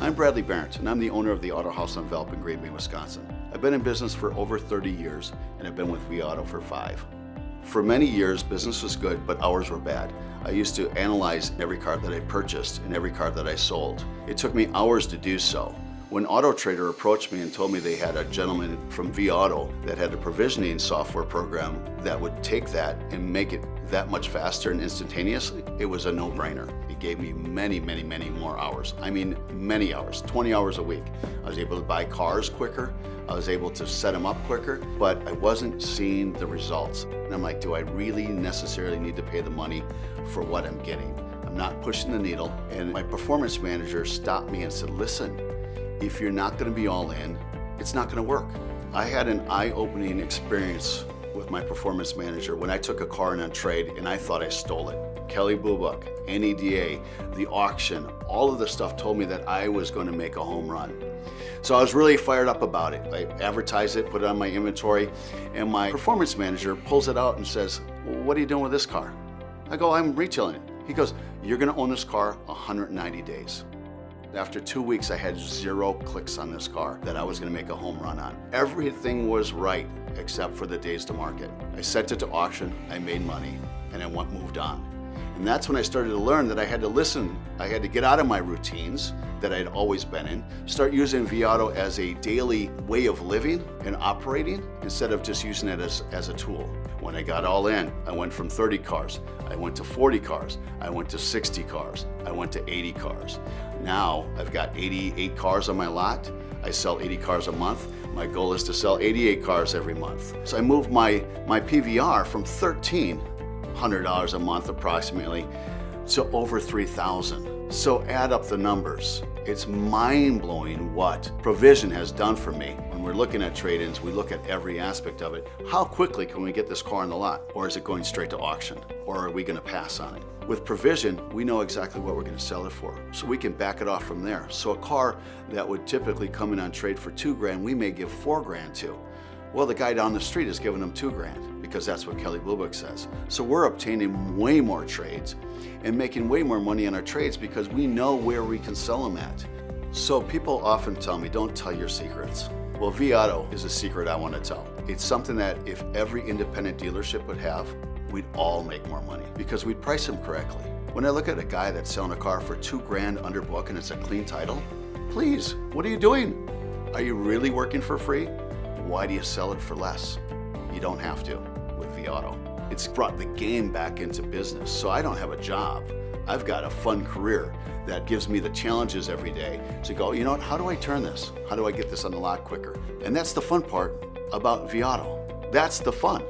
I'm Berndt, and I'm the owner of the Auto House on Velp in Great Bay, Wisconsin. I've been in business for over 30 years, and I've been with vAuto for 5. For many years, business was good, but hours were bad. I used to analyze every car that I purchased and every car that I sold. It took me hours to do so. When Auto Trader approached me and told me they had a gentleman from vAuto that had a provisioning software program that would take that and make it that much faster and instantaneously, it was a no-brainer. It gave me many more hours. I mean, many hours, 20 hours a week. I was able to buy cars quicker. I was able to set them up quicker, but I wasn't seeing the results. And I'm like, do I really necessarily need to pay the money for what I'm getting? I'm not pushing the needle. And my performance manager stopped me and said, listen, if you're not going to be all in, it's not going to work. I had an eye-opening experience with my performance manager when I took a car in on trade and I thought I stole it. Kelley Blue Book, NEDA, the auction, all of the stuff told me that I was going to make a home run. So I was really fired up about it. I advertised it, put it on my inventory, and my performance manager pulls it out and says, well, what are you doing with this car? I go, I'm retailing it. He goes, you're going to own this car 190 days. After 2 weeks, I had 0 clicks on this car that I was going to make a home run on. Everything was right except for the days to market. I sent it to auction, I made money, and I moved on. And that's when I started to learn that I had to listen. I had to get out of my routines that I had always been in, start using vAuto as a daily way of living and operating instead of just using it as a tool. When I got all in, I went from 30 cars, I went to 40 cars, I went to 60 cars, I went to 80 cars. Now I've got 88 cars on my lot. I sell 80 cars a month. My goal is to sell 88 cars every month. So I moved my PVR from $1,300 a month approximately to over $3,000. So add up the numbers. It's mind-blowing what Provision has done for me. When we're looking at trade-ins, we look at every aspect of it. How quickly can we get this car on the lot? Or is it going straight to auction? Or are we going to pass on it? With Provision, we know exactly what we're going to sell it for, so we can back it off from there. So a car that would typically come in on trade for $2 grand, we may give $4 grand to. Well, the guy down the street is giving them $2 grand because that's what Kelley Blue Book says. So we're obtaining way more trades and making way more money on our trades because we know where we can sell them at. So people often tell me, don't tell your secrets. Well, vAuto is a secret I want to tell. It's something that if every independent dealership would have, we'd all make more money because we'd price them correctly. When I look at a guy that's selling a car for $2 grand under book and it's a clean title, please, what are you doing? Are you really working for free? Why do you sell it for less? You don't have to with vAuto. It's brought the game back into business, so I don't have a job. I've got a fun career that gives me the challenges every day to go, you know what, how do I turn this? How do I get this on the lot quicker? And that's the fun part about vAuto. That's the fun.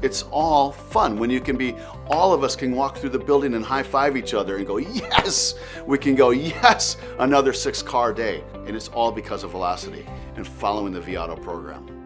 It's all fun when you can be, all of us can walk through the building and high-five each other and go, yes! We can go, yes! Another 6-car day. And it's all because of velocity and following the vAuto program.